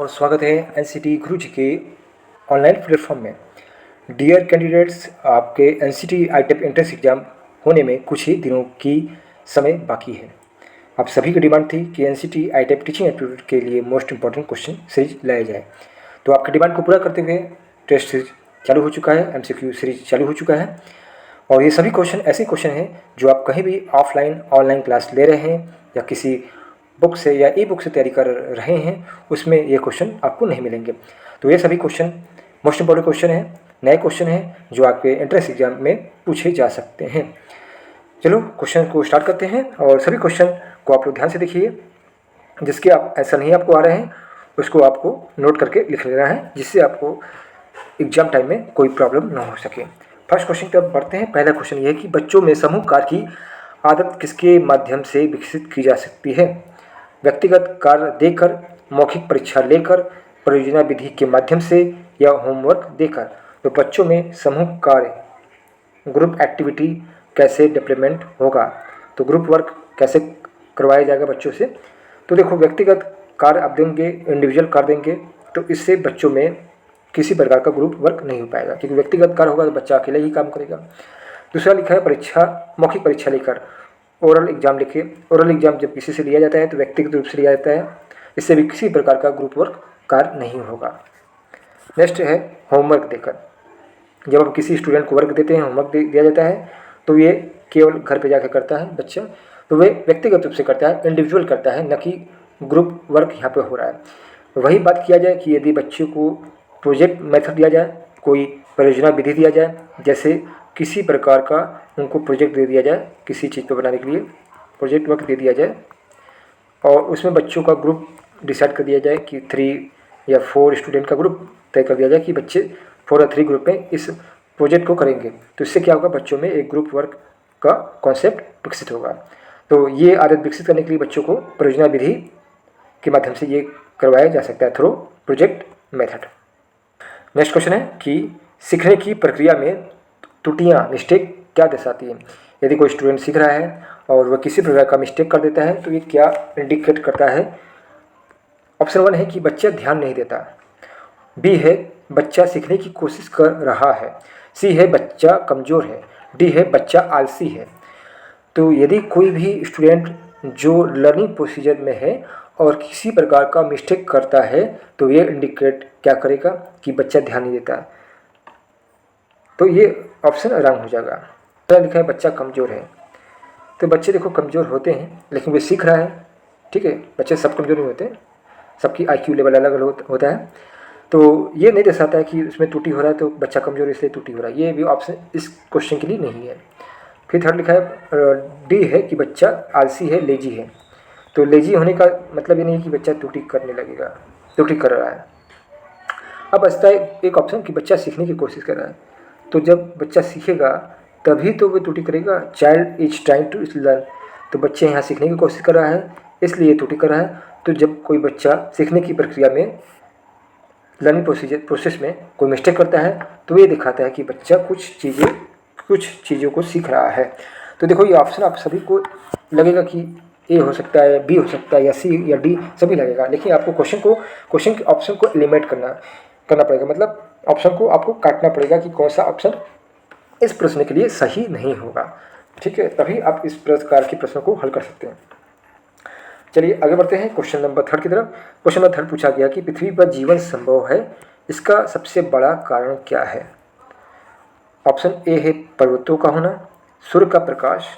स्वागत है एनसीटी गुरुजी के ऑनलाइन प्लेटफॉर्म में। डियर कैंडिडेट्स, आपके एनसीटी आईटेप एंट्रेंस एग्ज़ाम होने में कुछ ही दिनों की समय बाकी है। आप सभी की डिमांड थी कि एनसीटी आईटेप टीचिंग एप्टीट्यूड के लिए मोस्ट इंपॉर्टेंट क्वेश्चन सीरीज लाया जाए, तो आपकी डिमांड को पूरा करते हुए टेस्ट सीरीज चालू हो चुका है, एमसीक्यू सीरीज चालू हो चुका है। और ये सभी क्वेश्चन ऐसे क्वेश्चन हैं जो आप कहीं भी ऑफलाइन ऑनलाइन क्लास ले रहे हैं या किसी बुक से या ई बुक से तैयारी कर रहे हैं, उसमें ये क्वेश्चन आपको नहीं मिलेंगे। तो ये सभी क्वेश्चन मोस्ट इंपॉर्टेंट क्वेश्चन है, नए क्वेश्चन हैं जो आपके एंट्रेंस एग्जाम में पूछे जा सकते हैं। चलो क्वेश्चन को स्टार्ट करते हैं और सभी क्वेश्चन को आप लोग ध्यान से देखिए। जिसके आप आंसर नहीं आपको आ रहे हैं उसको आपको नोट करके लिख लेना है, जिससे आपको एग्जाम टाइम में कोई प्रॉब्लम ना हो सके। फर्स्ट क्वेश्चन की तरफ बढ़ते हैं। पहला क्वेश्चन ये है कि बच्चों में समूह कार्य की आदत किसके माध्यम से विकसित की जा सकती है? व्यक्तिगत कार्य देकर, मौखिक परीक्षा लेकर, परियोजना विधि के माध्यम से या होमवर्क देकर। तो बच्चों में समूह कार्य, ग्रुप एक्टिविटी कैसे डेवलपमेंट होगा? तो ग्रुप वर्क कैसे करवाया जाएगा बच्चों से? तो देखो, व्यक्तिगत कार्य आप देंगे, इंडिविजुअल कार्य देंगे, तो इससे बच्चों में किसी प्रकार का ग्रुप वर्क नहीं हो पाएगा, क्योंकि व्यक्तिगत कार्य होगा तो बच्चा अकेले ही काम करेगा। दूसरा लिखा है परीक्षा, मौखिक परीक्षा लेकर, ओरल एग्जाम लिखे। ओरल एग्जाम जब किसी से लिया जाता है तो व्यक्तिगत रूप से लिया जाता है, इससे भी किसी प्रकार का ग्रुप वर्क कार्य नहीं होगा। नेक्स्ट है होमवर्क देकर। जब आप किसी स्टूडेंट को वर्क देते हैं, होमवर्क दिया जाता है, तो ये केवल घर पे जाकर करता है बच्चा, तो वे व्यक्तिगत रूप से करता है, इंडिविजुअल करता है, न कि ग्रुप वर्क यहाँ पे हो रहा है। वही बात किया जाए कि यदि बच्चे को प्रोजेक्ट मेथड दिया जाए, कोई परियोजना विधि दिया जाए, जैसे किसी प्रकार का उनको प्रोजेक्ट दे दिया जाए, किसी चीज़ को बनाने के लिए प्रोजेक्ट वर्क दे दिया जाए, और उसमें बच्चों का ग्रुप डिसाइड कर दिया जाए कि 3 या 4 स्टूडेंट का ग्रुप तय कर दिया जाए कि बच्चे 4 या 3 ग्रुप में इस प्रोजेक्ट को करेंगे। तो इससे क्या होगा, बच्चों में एक ग्रुप वर्क का कॉन्सेप्ट विकसित होगा। तो ये आदत विकसित करने के लिए बच्चों को परियोजना विधि के माध्यम से ये करवाया जा सकता है, through project method. Next question है कि सीखने की प्रक्रिया में त्रुटियाँ, मिस्टेक क्या दर्शाती है? यदि कोई स्टूडेंट सीख रहा है और वह किसी प्रकार का मिस्टेक कर देता है तो ये क्या इंडिकेट करता है? ऑप्शन 1 है कि बच्चा ध्यान नहीं देता, बी है बच्चा सीखने की कोशिश कर रहा है, सी है बच्चा कमज़ोर है, डी है बच्चा आलसी है। तो यदि कोई भी स्टूडेंट जो लर्निंग प्रोसीजर में है और किसी प्रकार का मिस्टेक करता है तो ये इंडिकेट क्या करेगा कि बच्चा ध्यान नहीं देता, तो ये ऑप्शन रॉन्ग हो जाएगा। तो लिखा है बच्चा कमज़ोर है। तो बच्चे देखो कमज़ोर होते हैं, लेकिन वे सीख रहा है, ठीक है। बच्चे सब कमज़ोर नहीं होते, सबकी IQ लेवल अलग अलग होता है। तो ये नहीं दर्शाता है कि उसमें त्रुटि हो रहा है तो बच्चा कमज़ोर इसलिए त्रुटि हो रहा है, ये भी ऑप्शन इस क्वेश्चन के लिए नहीं है। फिर थर्ड लिखा है डी है कि बच्चा आलसी है, लेजी है। तो लेजी होने का मतलब ये नहीं है कि बच्चा त्रुटि करने लगेगा, त्रुटि कर रहा है। अब बचता है एक ऑप्शन कि बच्चा सीखने की कोशिश कर रहा है। तो जब बच्चा सीखेगा तभी तो वो त्रुटि करेगा। Child is trying to learn, तो बच्चे यहाँ सीखने की कोशिश कर रहा है इसलिए त्रुटि कर रहा है। तो जब कोई बच्चा सीखने की प्रक्रिया में, लर्निंग प्रोसेस में कोई मिस्टेक करता है तो ये दिखाता है कि बच्चा कुछ चीज़ों को सीख रहा है। तो देखो, ये ऑप्शन आप सभी को लगेगा कि ए हो सकता है, बी हो सकता है, या सी या डी सभी लगेगा, लेकिन आपको क्वेश्चन के ऑप्शन को एलिमिनेट करना पड़ेगा। मतलब ऑप्शन को आपको काटना पड़ेगा कि कौन सा ऑप्शन इस प्रश्न के लिए सही नहीं होगा, ठीक है। तभी आप इस प्रकार के प्रश्नों को हल कर सकते हैं। चलिए आगे बढ़ते हैं क्वेश्चन नंबर 3 की तरफ। क्वेश्चन नंबर 3 पूछा गया कि पृथ्वी पर जीवन संभव है, इसका सबसे बड़ा कारण क्या है? ऑप्शन ए है पर्वतों का होना, सूर्य का प्रकाश,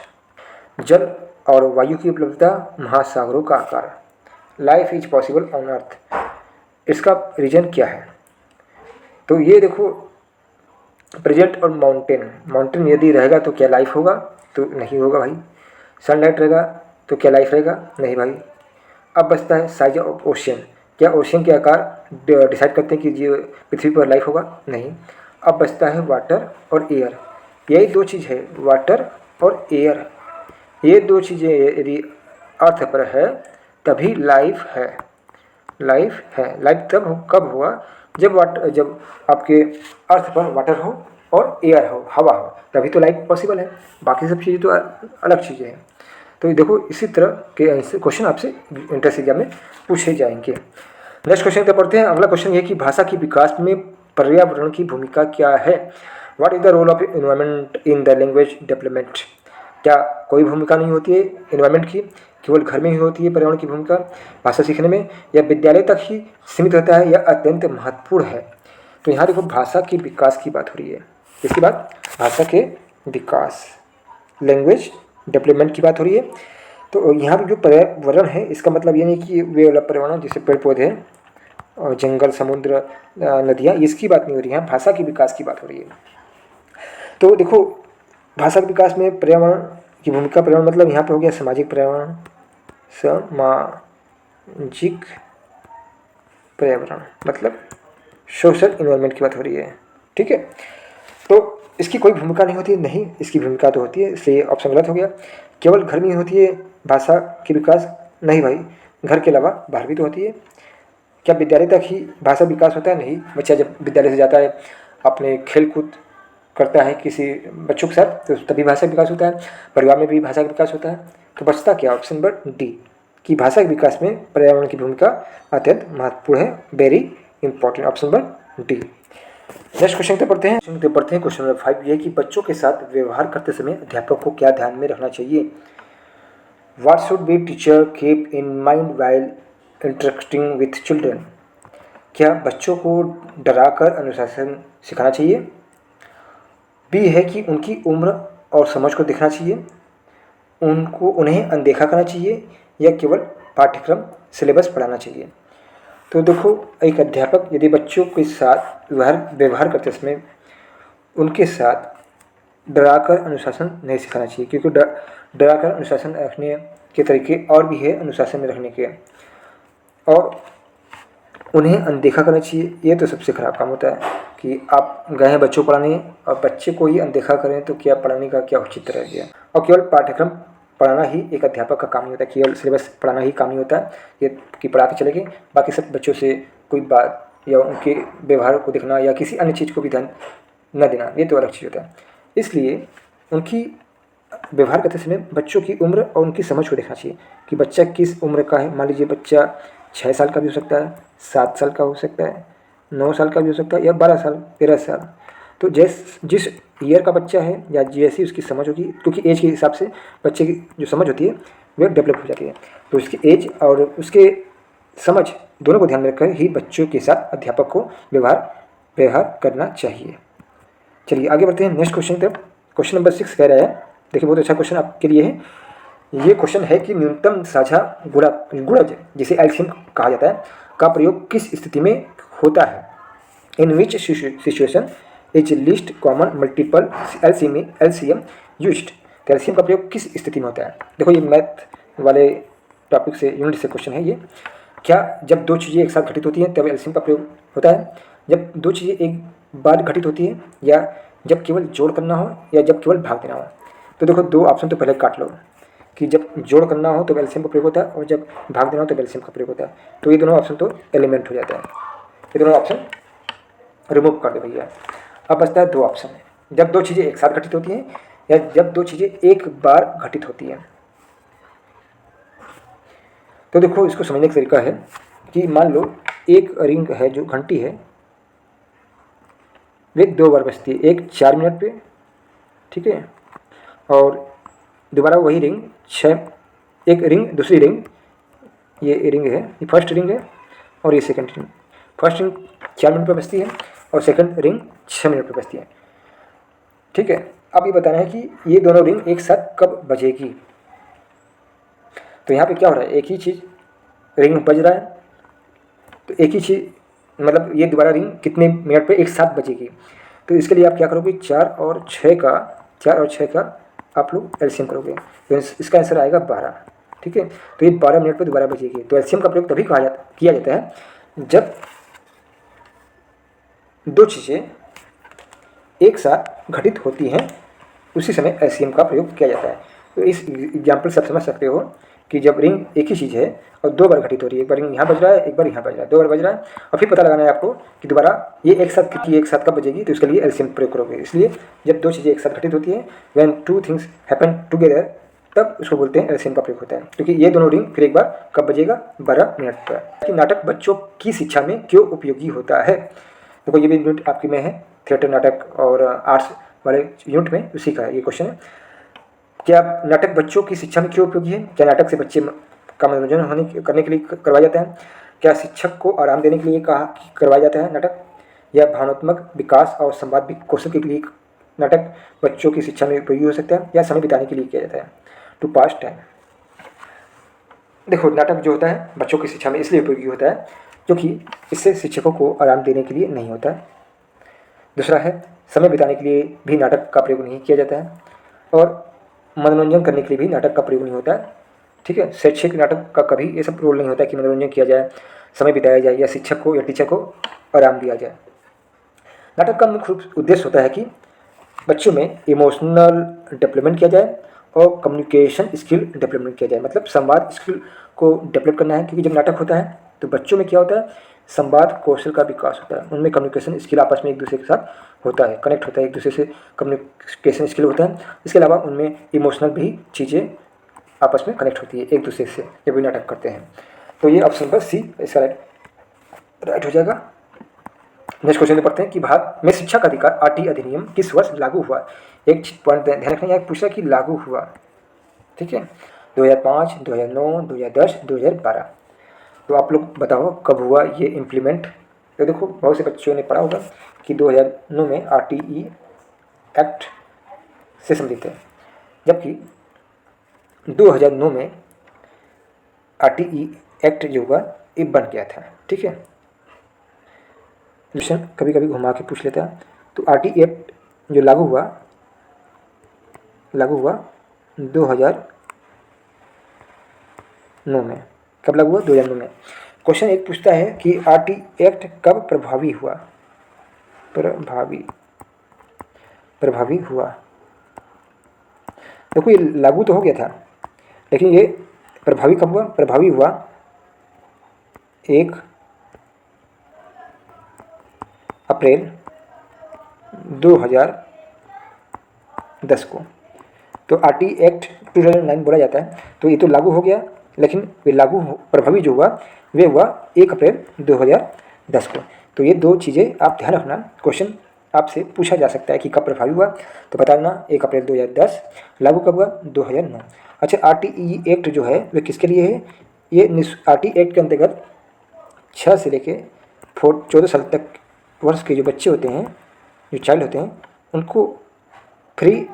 जल और वायु की उपलब्धता, महासागरों का आकार। Life is possible on earth, इसका रीजन क्या है? तो ये देखो, प्रेजेंट और माउंटेन यदि रहेगा तो क्या लाइफ होगा? तो नहीं होगा भाई। सनलाइट रहेगा तो क्या लाइफ रहेगा? नहीं भाई। अब बचता है साइज ऑफ ओशियन, क्या ओशियन के आकार डिसाइड करते हैं कि जी पृथ्वी पर लाइफ होगा? नहीं। अब बचता है वाटर और एयर, यही 2 चीज़ है, वाटर और एयर। ये 2 चीज़ें यदि अर्थ पर है तभी लाइफ है। लाइफ तब कब हुआ जब आपके अर्थ पर वाटर हो और एयर हो, हवा हो, तभी तो लाइफ पॉसिबल है। बाकी सब चीज़ें तो अलग चीज़ें हैं। तो देखो, इसी तरह के क्वेश्चन आपसे एंट्रेंस एग्जाम में पूछे जाएंगे। नेक्स्ट क्वेश्चन पे पढ़ते हैं। अगला क्वेश्चन ये कि भाषा के विकास में पर्यावरण की भूमिका क्या है। What is the role of environment in the language development. क्या कोई भूमिका नहीं होती है एनवायरनमेंट की, केवल घर में ही होती है पर्यावरण की भूमिका भाषा सीखने में, या विद्यालय तक ही सीमित रहता है, या अत्यंत महत्वपूर्ण है। तो यहाँ देखो भाषा के विकास की बात हो रही है। इसके बाद भाषा के विकास, लैंग्वेज डेवलपमेंट की बात हो रही है। तो यहाँ पर जो पर्यावरण है इसका मतलब ये नहीं कि वे वाला पर्यावरण जैसे पेड़ पौधे और जंगल, समुद्र, नदियाँ, इसकी बात नहीं हो रही है, भाषा के विकास की बात हो रही है। तो देखो भाषा के विकास में पर्यावरण की भूमिका, पर्यावरण मतलब यहाँ पे हो गया सामाजिक पर्यावरण, सामाजिक पर्यावरण मतलब सोशल इन्वायरमेंट की बात हो रही है। ठीक है, तो इसकी कोई भूमिका नहीं होती है, नहीं इसकी भूमिका तो होती है, इसलिए ऑप्शन गलत हो गया। केवल घर में ही होती है भाषा की विकास, नहीं भाई, घर के अलावा बाहर भी तो होती है। क्या विद्यालय तक ही भाषा विकास होता है? नहीं, बच्चा जब विद्यालय से जाता है अपने खेल कूद करता है किसी बच्चों के साथ, तो तभी भाषा का विकास होता है, परिवार में भी भाषा का विकास होता है। तो बचता क्या? ऑप्शन नंबर डी कि भाषा के विकास में पर्यावरण की भूमिका अत्यंत महत्वपूर्ण है, very important, option number D. Next question पे पढ़ते हैं। क्वेश्चन नंबर 5 ये कि बच्चों के साथ व्यवहार करते समय अध्यापक को क्या ध्यान में रखना चाहिए। What should be teacher keep in mind while interacting with children. क्या बच्चों को डराकर अनुशासन सिखाना चाहिए। बी है कि उनकी उम्र और समझ को देखना चाहिए, उन्हें अनदेखा करना चाहिए, या केवल पाठ्यक्रम सिलेबस पढ़ाना चाहिए। तो देखो एक अध्यापक यदि बच्चों के साथ व्यवहार करते समय उनके साथ डराकर अनुशासन नहीं सिखाना चाहिए, क्योंकि डराकर अनुशासन रखने के तरीके और भी है अनुशासन में रखने के, और उन्हें अनदेखा करना चाहिए। ये तो सबसे ख़राब काम होता है कि आप गए हैं बच्चों को पढ़ाने और बच्चे को ही अनदेखा करें, तो क्या पढ़ाने का क्या औचित्य रह गया। और केवल पाठ्यक्रम पढ़ाना ही एक अध्यापक का काम नहीं होता, केवल सिलेबस पढ़ाना ही काम नहीं होता है ये कि पढ़ा के चले गए, बाकी सब बच्चों से कोई बात या उनके व्यवहार को देखना या किसी अन्य चीज़ को भी ध्यान न देना, ये तो अलग चीज़ होता है। इसलिए उनकी व्यवहार करते समय बच्चों की उम्र और उनकी समझ को देखना चाहिए कि बच्चा किस उम्र का है। मान लीजिए बच्चा 6 साल का भी हो सकता है, 7 साल का हो सकता है, 9 साल का भी हो सकता है, या 12 साल, 13 साल। तो जिस ईयर का बच्चा है या जैसी उसकी समझ होगी, क्योंकि एज के हिसाब से बच्चे की जो समझ होती है वह डेवलप हो जाती है, तो उसकी एज और उसके समझ दोनों को ध्यान में रखकर ही बच्चों के साथ अध्यापक को व्यवहार करना चाहिए। चलिए आगे बढ़ते हैं नेक्स्ट क्वेश्चन तरफ। क्वेश्चन नंबर 6 कह रहा है, देखिए बहुत अच्छा क्वेश्चन आपके लिए है। ये क्वेश्चन है कि न्यूनतम साझा गुणज जिसे एलसीएम कहा जाता है का प्रयोग किस स्थिति में होता है। In which situation is least common multiple LCM used. तो एलसीएम का प्रयोग किस स्थिति में होता है। देखो ये मैथ वाले टॉपिक से यूनिट से क्वेश्चन है ये। क्या जब दो चीज़ें एक साथ घटित होती हैं तब एलसीएम का प्रयोग होता है, जब दो चीज़ें एक बार घटित होती है, या जब केवल जोड़ करना हो, या जब केवल भाग देना हो। तो देखो दो ऑप्शन तो पहले काट लो कि जब जोड़ करना हो तो एलसीएम का प्रयोग होता है, और जब भाग देना हो तो एलसीएम का प्रयोग होता है। तो ये दोनों ऑप्शन तो एलिमेंट हो जाता है, ये दोनों ऑप्शन रिमूव कर दो भैया। अब बचता है दो ऑप्शन है, जब दो चीज़ें एक साथ घटित होती हैं या जब दो चीज़ें एक बार घटित होती हैं। तो देखो इसको समझने का तरीका है कि मान लो एक रिंग है जो घंटी है, वे 2 बार बजती है, एक 4 मिनट पे, ठीक है, और दोबारा वही रिंग एक रिंग दूसरी रिंग, ये रिंग है, ये फर्स्ट रिंग है और ये second ring. First ring 4 minute पे बजती है और सेकंड रिंग 6 मिनट पे बजती है, ठीक है। अब ये बताना है कि ये दोनों रिंग एक साथ कब बजेगी। तो यहाँ पे क्या हो रहा है, एक ही चीज़ रिंग बज रहा है, तो एक ही चीज़ मतलब ये दोबारा रिंग कितने मिनट पे एक साथ बजेगी। तो इसके लिए आप क्या करोगे, 4 और 6 का आप लोग एलसीएम करोगे, तो इसका आंसर आएगा 12, ठीक है। तो ये 12 मिनट पे दोबारा बजेगी। तो एलसीएम का प्रयोग तभी किया जाता है जब दो चीज़ें एक साथ घटित होती हैं, उसी समय एलसीएम का प्रयोग किया जाता है। तो इस एग्जाम्पल से आप समझ सकते हो कि जब रिंग एक ही चीज़ है और 2 बार घटित हो रही है, एक बार रिंग यहाँ बज रहा है, एक बार यहाँ बज रहा है, 2 बार बज रहा है, और फिर पता लगाना है आपको कि दोबारा ये एक साथ कब बजेगी। तो इसके लिए एलसीएम प्रयोग करोगे। इसलिए जब दो चीज़ें एक साथ घटित होती है, when two things happen together तब उसको बोलते हैं एलसीएम का प्रयोग होता है। क्योंकि ये दोनों रिंग फिर एक बार कब बजेगा, 12 मिनट पर। कि नाटक बच्चों की शिक्षा में क्यों उपयोगी होता है। देखो ये भी यूनिट आपकी में है, थिएटर नाटक और आर्ट्स वाले यूनिट में उसी का ये क्वेश्चन है। क्या नाटक बच्चों की शिक्षा में क्यों उपयोगी है। क्या नाटक से बच्चे का मनोरंजन करने के लिए करवाया जाता है। क्या शिक्षक को आराम देने के लिए करवाया जाता है नाटक। या भावनात्मक विकास और संवाद कौशल के लिए नाटक बच्चों की शिक्षा में उपयोगी हो सकता है। या समय बिताने के लिए किया जाता है, टू पास टाइम। देखो नाटक जो होता है बच्चों की शिक्षा में इसलिए उपयोगी होता है क्योंकि इससे शिक्षकों को आराम देने के लिए नहीं होता है। दूसरा है समय बिताने के लिए भी नाटक का प्रयोग नहीं किया जाता है, और मनोरंजन करने के लिए भी नाटक का प्रयोग नहीं होता है। ठीक है, शैक्षिक नाटक का कभी ये सब रोल नहीं होता है कि मनोरंजन किया जाए, समय बिताया जाए या शिक्षक को या टीचर को आराम दिया जाए। नाटक का मुख्य उद्देश्य होता है कि बच्चों में इमोशनल डेवलपमेंट किया जाए और कम्युनिकेशन स्किल डेवलपमेंट किया जाए, मतलब संवाद स्किल को डेवलप करना है। क्योंकि जब नाटक होता है तो बच्चों में क्या होता है, संवाद कौशल का विकास होता है, उनमें कम्युनिकेशन स्किल आपस में एक दूसरे के साथ होता है, कनेक्ट होता है, एक दूसरे से कम्युनिकेशन स्किल होता है। इसके अलावा उनमें इमोशनल भी चीज़ें आपस में कनेक्ट होती है एक दूसरे से जब भी नाटक करते हैं। तो ये ऑप्शन नंबर सी इसका राइट हो जाएगा। नेक्स्ट क्वेश्चन पढ़ते हैं कि भारत में शिक्षा का अधिकार आरटी अधिनियम किस वर्ष लागू हुआ। एक पॉइंट ध्यान रखना, यहाँ पूछा कि लागू हुआ, ठीक है, 2005, 2009, 2010, 2012। तो आप लोग बताओ कब हुआ ये इम्प्लीमेंट। तो देखो बहुत से बच्चों ने पढ़ा होगा कि 2009 में आरटीई एक्ट से संबंधित है, जबकि 2009 में आरटीई एक्ट जो हुआ ये बन गया था। ठीक है, क्वेश्चन कभी कभी घुमा के पूछ लेता है। तो आरटीई एक्ट जो लागू हुआ 2009 में। कब लागू हुआ, 2009 में। क्वेश्चन एक पूछता है कि आरटीई एक्ट कब प्रभावी हुआ। प्रभावी हुआ, देखो ये लागू तो हो गया था, लेकिन ये प्रभावी कब हुआ। प्रभावी हुआ 1 अप्रैल 2010 को। तो आरटीई एक्ट 2009 बोला जाता है। तो ये तो लागू हो गया, लेकिन वे प्रभावी जो हुआ वे हुआ 1 अप्रैल 2010 को। तो ये दो चीज़ें आप ध्यान रखना, क्वेश्चन आपसे पूछा जा सकता है कि कब प्रभावी हुआ, तो बता देना 1 अप्रैल 2010। लागू कब हुआ, 2009। अच्छा, आरटीई एक्ट जो है वे किसके लिए है। ये आरटीई एक्ट के अंतर्गत 6 से लेके 14 साल तक वर्ष के जो बच्चे होते हैं, जो चाइल्ड होते हैं, उनको फ्री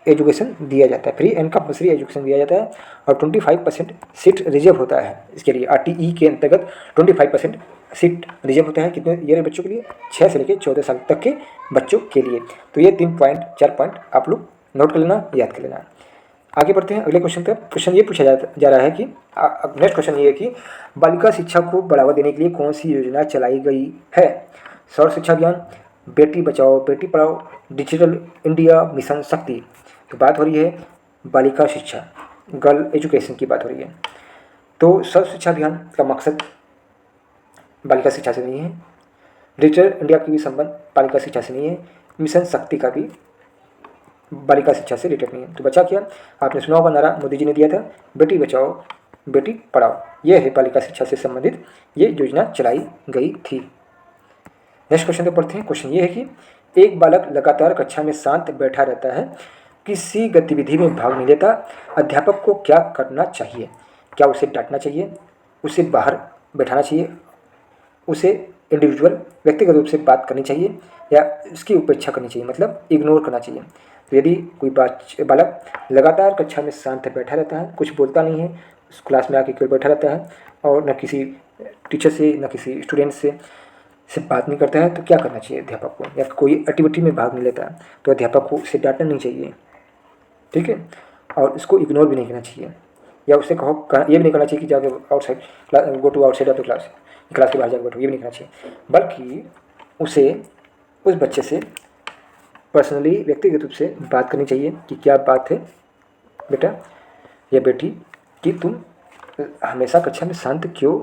एजुकेशन दिया जाता है, फ्री एंड कंपल्सरी एजुकेशन दिया जाता है। और 25% सीट रिजर्व होता है इसके लिए। आरटीई के अंतर्गत 25% सीट रिजर्व होता है कितने ईयर बच्चों के लिए, 6 से लेकर 14 साल तक के बच्चों के लिए। तो ये 4 पॉइंट आप लोग नोट कर लेना, याद कर लेना। आगे बढ़ते हैं अगले क्वेश्चन पर। क्वेश्चन ये पूछा जा रहा है कि नेक्स्ट क्वेश्चन ये है कि बालिका शिक्षा को बढ़ावा देने के लिए कौन सी योजना चलाई गई है। सर्व शिक्षा अभियान, Beti Bachao Beti Padhao, digital India mission शक्ति। तो बात हो रही है बालिका शिक्षा, गर्ल एजुकेशन की बात हो रही है। तो सर्व शिक्षा अभियान का मकसद बालिका शिक्षा से नहीं है, डिजिटल इंडिया की भी संबंध बालिका शिक्षा से नहीं है, मिशन शक्ति का भी बालिका शिक्षा से रिलेटेड नहीं है। तो बचा क्या, आपने सुना होगा नारा मोदी जी ने दिया था, बेटी बचाओ बेटी पढ़ाओ। ये है बालिका शिक्षा से संबंधित ये योजना चलाई गई थी। नेक्स्ट क्वेश्चन पे पढ़ते हैं। क्वेश्चन ये है कि एक बालक लगातार कक्षा में शांत बैठा रहता है, किसी गतिविधि में भाग नहीं लेता, अध्यापक को क्या करना चाहिए। क्या उसे डांटना चाहिए, उसे बाहर बैठाना चाहिए, उसे इंडिविजुअल व्यक्तिगत रूप से बात करनी चाहिए, या उसकी उपेक्षा करनी चाहिए, मतलब इग्नोर करना चाहिए। तो यदि कोई बालक लगातार कक्षा में शांत बैठा रहता है, कुछ बोलता नहीं है, उस क्लास में आके केवल बैठा रहता है और न किसी टीचर से न किसी स्टूडेंट से बात नहीं करता है, तो क्या करना चाहिए अध्यापक को। या कोई एक्टिविटी में भाग नहीं लेता है तो अध्यापक को उसे डांटना नहीं चाहिए, ठीक है, और इसको इग्नोर भी नहीं करना चाहिए। या उससे कहो ये भी नहीं करना चाहिए कि जाके outside class, go to outside of the class, class के बाहर जाकर बैठो, ये भी नहीं करना चाहिए। बल्कि उसे उस बच्चे से पर्सनली व्यक्तिगत रूप से बात करनी चाहिए कि क्या बात है बेटा या बेटी कि तुम हमेशा कक्षा में शांत क्यों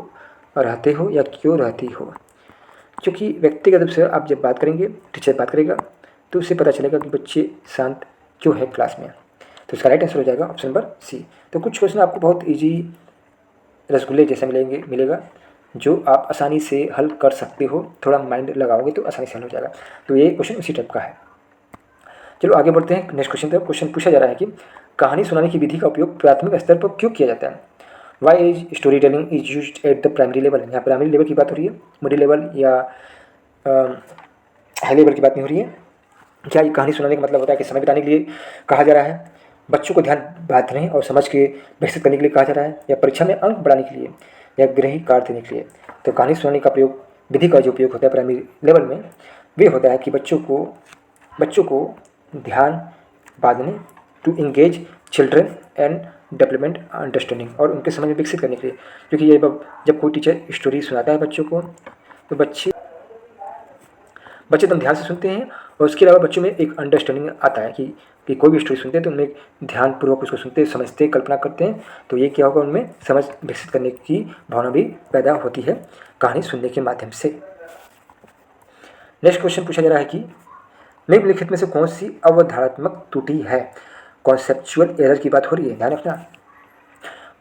रहते हो या क्यों रहती हो। क्योंकि व्यक्तिगत रूप से आप जब बात करेंगे, टीचर बात करेगा, तो उससे पता चलेगा कि बच्चे शांत क्यों है क्लास में। तो इसका राइट आंसर हो जाएगा ऑप्शन नंबर सी। तो कुछ क्वेश्चन आपको बहुत ईजी रसगुल्ले जैसे मिलेगा जो आप आसानी से हल कर सकते हो, थोड़ा माइंड लगाओगे तो आसानी से हल हो जाएगा। तो ये क्वेश्चन उसी टाइप का है। चलो आगे बढ़ते हैं नेक्स्ट क्वेश्चन तक। क्वेश्चन पूछा जा रहा है कि कहानी सुनाने की विधि का उपयोग प्राथमिक स्तर पर क्यों किया जाता है? Why is story telling is use at the primary level. यहाँ प्राइमरी लेवल की बात हो रही है, मिडिल लेवल या हाई लेवल की बात नहीं हो रही है। क्या ये कहानी सुनाने का मतलब होता है कि समय बिताने के लिए कहा जा रहा है, बच्चों को ध्यान बांधने और समझ के विकसित करने के लिए कहा जा रहा है, या परीक्षा में अंक बढ़ाने के लिए, या गृह कार्य देने के लिए? तो कहानी सुनाने का प्रयोग विधि का जो उपयोग होता है प्राइमरी लेवल में वे होता है कि बच्चों को ध्यान बांधने, to engage children and development understanding, और उनके समझ में विकसित करने के लिए। क्योंकि ये जब कोई टीचर स्टोरी सुनाता है बच्चों को तो बच्चे एकदम ध्यान से सुनते हैं, और उसके अलावा बच्चों में एक अंडरस्टैंडिंग आता है कि कोई भी स्टोरी सुनते हैं तो उनमें ध्यानपूर्वक उसको सुनते, समझते, कल्पना करते हैं। तो ये क्या होगा, उनमें समझ विकसित करने की भावना भी पैदा होती है कहानी सुनने के माध्यम से। नेक्स्ट क्वेश्चन पूछा जा रहा है कि निम्नलिखित में से कौन सी अवधारणात्मक त्रुटि है? कॉन्सेप्चुअल एरर की बात हो रही है, ध्यान रखना।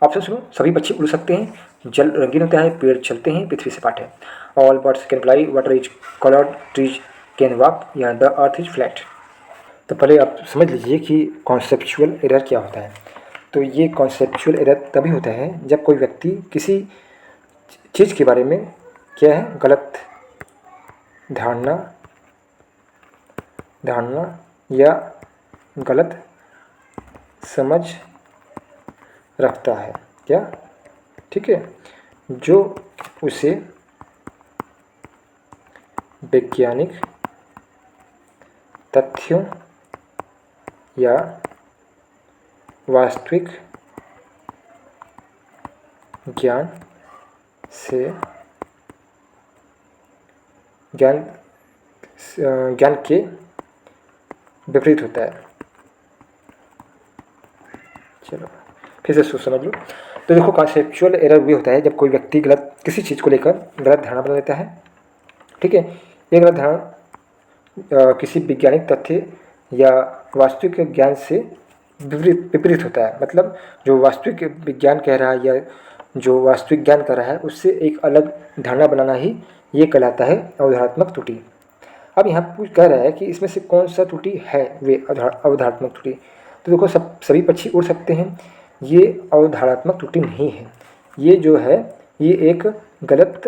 ऑप्शन सुनो। सभी पक्षी उड़ सकते हैं, जल रंगीन होता है, पेड़ चलते हैं, पृथ्वी सपाट है। All birds can fly, water is coloured, trees can walk, या द अर्थ इज फ्लैट। तो पहले आप समझ लीजिए कि कॉन्सेप्चुअल एरर क्या होता है। तो ये कॉन्सेप्चुअल एरर तभी होता है जब कोई व्यक्ति किसी चीज़ के बारे में क्या है, गलत धारणा या गलत समझ रखता है, क्या, ठीक है, जो उसे वैज्ञानिक तथ्यों या वास्तविक ज्ञान के विपरीत होता है। चलो फिर से समझ लो। तो देखो, कॉन्सेप्चुअल एरर भी होता है जब कोई व्यक्ति किसी चीज़ को लेकर गलत धारणा बना लेता है, ठीक है। ये गलत धारणा किसी वैज्ञानिक तथ्य या वास्तविक ज्ञान से विपरीत होता है। मतलब जो वास्तविक विज्ञान कह रहा है या जो वास्तविक ज्ञान कर रहा है उससे एक अलग धारणा बनाना ही ये कहलाता है अवधारणात्मक त्रुटि। अब यहाँ कह रहा है कि इसमें से कौन सा त्रुटि है वे अवधारणात्मक त्रुटि। तो देखो, सभी पक्षी उड़ सकते हैं, ये अवधारणात्मक त्रुटि नहीं है। ये जो है ये एक गलत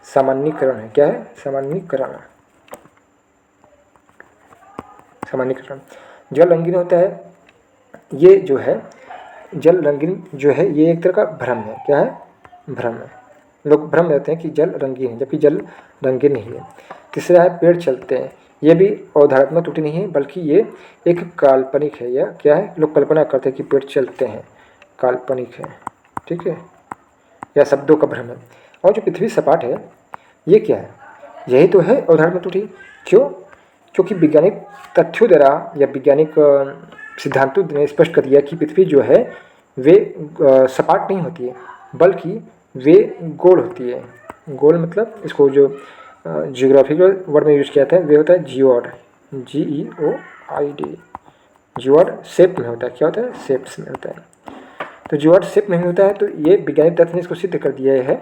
सामान्यीकरण है। क्या है? सामान्यीकरण। जल रंगीन होता है, ये जो है जल रंगीन जो है ये एक तरह का भ्रम है। क्या है? भ्रम है। लोग भ्रम रहते हैं कि जल रंगीन है जबकि जल रंगीन नहीं है। तीसरा है पेड़ चलते हैं, ये भी अवधारणात्मक त्रुटि नहीं है बल्कि ये एक काल्पनिक है। या क्या है? लोग कल्पना करते हैं कि पेड़ चलते हैं, काल्पनिक है, ठीक है, या शब्दों का भ्रम है। और जो पृथ्वी सपाट है ये क्या है? यही तो है अवधारणात्मक त्रुटि। क्यों? क्योंकि वैज्ञानिक तथ्यों द्वारा या वैज्ञानिक सिद्धांतों ने स्पष्ट कर दिया कि पृथ्वी जो है वे सपाट नहीं होती है बल्कि वे गोल होती है। गोल मतलब इसको जो जियोग्राफिकल वर्ड में यूज किया था वे होता है जियोड, GEOID। जियोड शेप में होता है। क्या होता है? शेप्स में होता है। तो जियोड शेप में होता है। तो ये वैज्ञानिक तथ्य ने इसको सिद्ध कर दिया है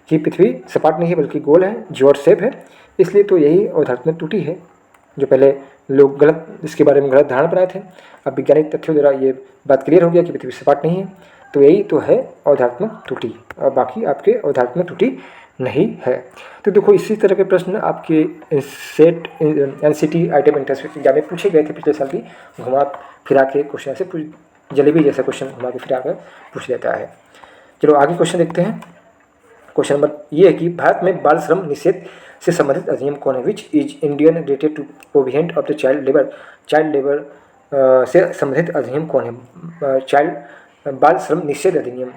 कि पृथ्वी सपाट नहीं है बल्कि गोल है, जियोड शेप है। इसलिए तो यही अवधारणात्मक त्रुटि है जो पहले लोग गलत इसके बारे में गलत धारणा बनाए थे। अब वैज्ञानिक तथ्यों द्वारा ये बात क्लियर हो गया कि पृथ्वी सपाट नहीं है। तो यही तो है अवधारणात्मक त्रुटि, और बाकी आपके अवधारणात्मक त्रुटि नहीं है। तो देखो, इसी तरह के प्रश्न आपके NCT आइटम इंटरेस्ट एग्जाम में पूछे गए थे पिछले साल भी। घुमा फिरा के क्वेश्चन से जलेबी जैसा क्वेश्चन घुमा के फिरा कर पूछ लेता है। चलो आगे क्वेश्चन देखते हैं। क्वेश्चन नंबर ये है कि भारत में बाल श्रम निषेध से संबंधित अधिनियम कौन है? Which is Indian related to provident of the child labour से संबंधित अधिनियम कौन है? बाल श्रम निषेध अधिनियम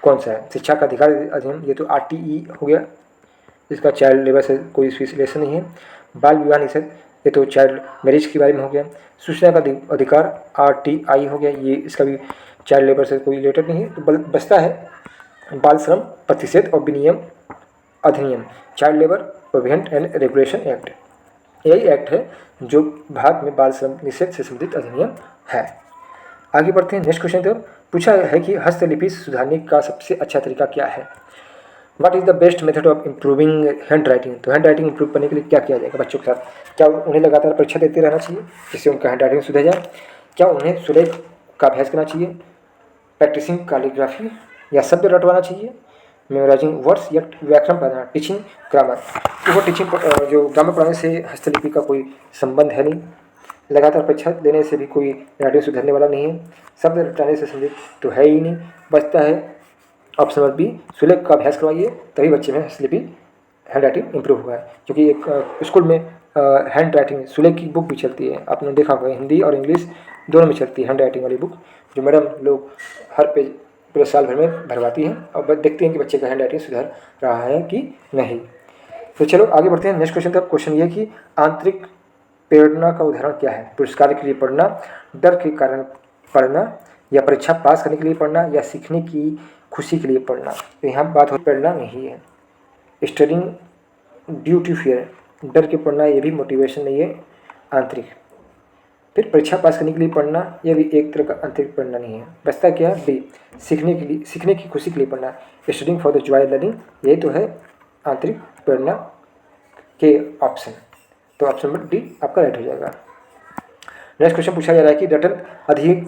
कौन सा है? शिक्षा का अधिकार अधिनियम, ये तो RTE हो गया, इसका चाइल्ड लेबर से कोई रिलेशन नहीं है। बाल विवाह निषेध, ये तो चाइल्ड मैरिज के बारे में हो गया। सूचना का अधिकार RTI हो गया, ये इसका भी चाइल्ड लेबर से कोई रिलेटेड नहीं है। तो बचता है बाल श्रम प्रतिषेध और विनियम अधिनियम, child labour prevention and regulation act. यही एक्ट है जो भारत में बाल श्रम निषेध से संबंधित अधिनियम है। आगे बढ़ते हैं नेक्स्ट क्वेश्चन की तरफ। पूछा है कि हस्तलिपि सुधारने का सबसे अच्छा तरीका क्या है। What is the best method of improving hand writing. तो हैंड राइटिंग इंप्रूव करने के लिए क्या किया जाएगा बच्चों के साथ। क्या उन्हें लगातार परीक्षा देते रहना चाहिए जिससे उनका हैंड राइटिंग सुधर जाए। क्या उन्हें सुलेख का अभ्यास करना चाहिए, प्रैक्टिसिंग कैलीग्राफी या शब्द रटवाना चाहिए, मेमोराइजिंग वर्ड्स या व्याकरण पढ़ना, टीचिंग ग्रामर। तो वो टीचिंग जो ग्रामर पढ़ाने से हस्तलिपि का कोई संबंध है नहीं, लगातार परीक्षा देने से भी कोई राइटिंग सुधरने वाला नहीं है, शब्द रटाने से संबंधित तो है ही नहीं। बचता है ऑप्शन नंबर बी, सुलेख का अभ्यास करवाइए तभी बच्चे में हस्तलिपि हैंड राइटिंग इंप्रूव हुआ है। क्योंकि एक स्कूल में हैंड राइटिंग सुलेख की बुक भी चलती है, आपने देखा होगा हिंदी और इंग्लिश दोनों में चलती है हैंड राइटिंग वाली बुक, जो मैडम लोग हर पेज पूरे साल भर में भरवाती हैं और देखते हैं कि बच्चे का हैंड राइटिंग सुधर रहा है कि नहीं। तो चलो आगे बढ़ते हैं नेक्स्ट क्वेश्चन तक। क्वेश्चन ये है कि आंतरिक प्रेरणा का उदाहरण क्या है। पुरस्कार के लिए पढ़ना, डर के कारण पढ़ना, या परीक्षा पास करने के लिए पढ़ना, या सीखने की खुशी के लिए पढ़ना। तो यहाँ बात हो प्रेरणा नहीं है। स्टडिंग ड्यू टू फियर, डर के पढ़ना ये भी मोटिवेशन नहीं है आंतरिक। फिर परीक्षा पास करने के लिए पढ़ना यह भी एक तरह का आंतरिक प्रेरणा नहीं है। बचता क्या है डी, सीखने की खुशी के लिए पढ़ना, studying for the Joy learning, यही तो है आंतरिक प्रेरणा के ऑप्शन। तो ऑप्शन नंबर डी आपका राइट हो जाएगा। नेक्स्ट क्वेश्चन पूछा जा रहा है कि रटन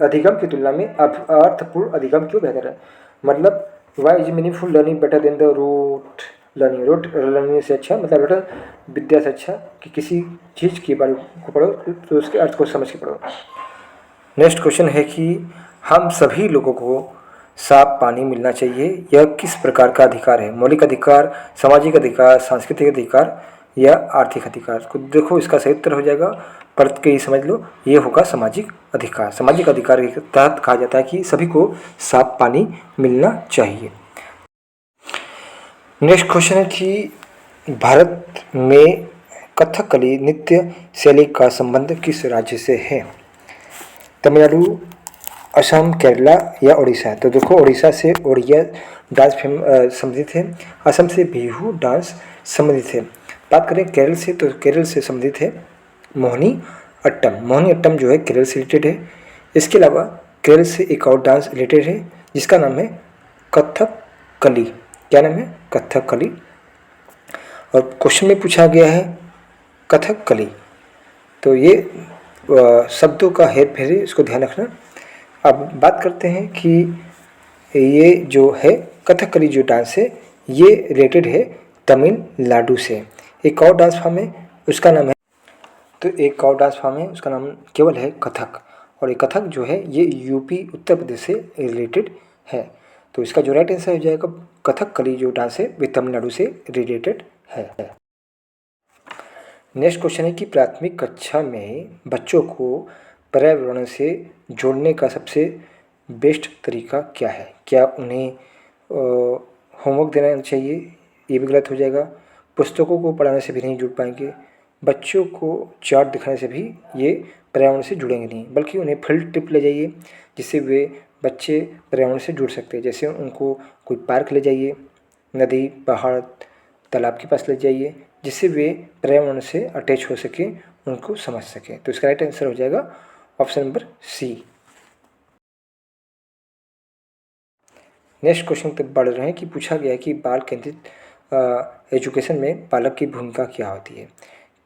अधिगम की तुलना में अर्थपूर्ण अधिगम क्यों बेहतर है। मतलब why is meaningful learning better than the rote learning. Rote learning से अच्छा, मतलब रटन विद्या से अच्छा कि किसी चीज़ के बारे को पढ़ो तो उसके अर्थ को समझ के पढ़ो। नेक्स्ट क्वेश्चन है कि हम सभी लोगों को साफ पानी मिलना चाहिए, यह किस प्रकार का अधिकार है। मौलिक अधिकार, सामाजिक अधिकार, सांस्कृतिक अधिकार या आर्थिक अधिकार। को देखो इसका सही उत्तर हो जाएगा, पढ़ के ही समझ लो, ये होगा सामाजिक अधिकार। सामाजिक अधिकार के तहत कहा जाता है कि सभी को साफ पानी मिलना चाहिए। नेक्स्ट क्वेश्चन है कि भारत में कथकली नृत्य शैली का संबंध किस राज्य से है। तमिलनाडु, असम, केरला या उड़ीसा। तो देखो उड़ीसा से ओडिया डांस संबंधित है, असम से बिहू डांस संबंधित है। बात करें केरल से तो केरल से संबंधित है मोहिनी अट्टम। मोहिनी अट्टम जो है केरल से रिलेटेड है। इसके अलावा केरल से एक और डांस रिलेटेड है जिसका नाम है कथकली। क्या नाम है? कथकली। और क्वेश्चन में पूछा गया है कथकली, तो ये शब्दों का हेर फेर है, इसको ध्यान रखना। अब बात करते हैं कि ये जो है कथकली जो डांस है ये रिलेटेड है तमिलनाडु से। एक और डांस फॉर्म है उसका नाम है, तो एक और डांस फॉर्म है उसका नाम केवल है कथक, और ये कथक जो है ये यूपी उत्तर प्रदेश से रिलेटेड है। तो इसका जो राइट आंसर हो जाएगा कथकली जो डांस है वे तमिलनाडु से रिलेटेड है। नेक्स्ट क्वेश्चन है कि प्राथमिक कक्षा में बच्चों को पर्यावरण से जोड़ने का सबसे बेस्ट तरीका क्या है। क्या उन्हें होमवर्क देना चाहिए, ये भी गलत हो जाएगा। पुस्तकों को पढ़ाने से भी नहीं जुड़ पाएंगे। बच्चों को चार्ट दिखाने से भी ये पर्यावरण से जुड़ेंगे नहीं, बल्कि उन्हें फील्ड ट्रिप ले जाइए जिससे वे बच्चे पर्यावरण से जुड़ सकते हैं। जैसे उनको कोई पार्क ले जाइए, नदी, पहाड़, तालाब के पास ले जाइए, जिससे वे पर्यावरण से अटैच हो सके, उनको समझ सकें। तो इसका राइट आंसर हो जाएगा option number C. Next question तक बढ़ रहे हैं कि पूछा गया है कि बाल केंद्रित एजुकेशन में पालक की भूमिका क्या होती है।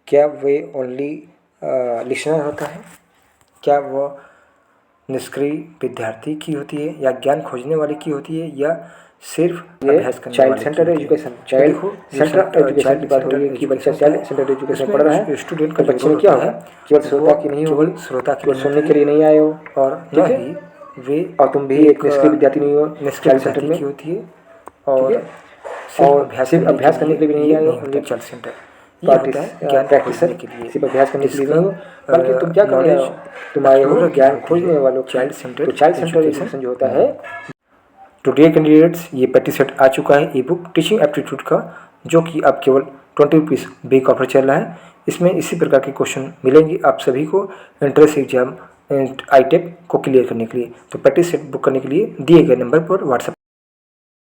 क्या वे ओनली लिसनर होता है, क्या वह निष्क्रिय विद्यार्थी की होती है, या ज्ञान खोजने वाले की होती है, या सिर्फ अभ्यास करने वाले। Child centre education, child centre education की बात हो रही है कि बच्चा चाइल्ड सेंटर एजुकेशन पढ़ रहा है। स्टूडेंट का बच्चे में क्या होगा, केवल श्रोता की नहीं होगी, श्रोता केवल सुनने के लिए नहीं आए हो, और न ही वे, और तुम भी एक निष्क्रिय विद्यार्थी नहीं हो, चाइल्ड सेंटर में होती है, और सिर्फ अभ्यास करने के लिए भी नहीं आए हो, चाइल्ड सेंटर प्रैक्टिसर के लिए, सिर्फ अभ्यास करने के लिए नहीं हो, बल्कि तुम क्या करने आए हो, तुम आए हो ज्ञान खोजने वालों। चाइल्ड सेंटर, तो चाइल्ड सेंटर एजुकेशन जो होता है। तो डियर कैंडिडेट्स, ये प्रैक्टिस सेट आ चुका है ई बुक टीचिंग एप्टीट्यूड का, जो कि अब केवल 20 रुपीज़ बेक ऑफर चल रहा है। इसमें इसी प्रकार के क्वेश्चन मिलेंगे आप सभी को एंट्रेंस एग्जाम आईटेप को क्लियर करने के लिए। तो प्रैक्टिस सेट बुक करने के लिए दिए गए नंबर पर व्हाट्सएप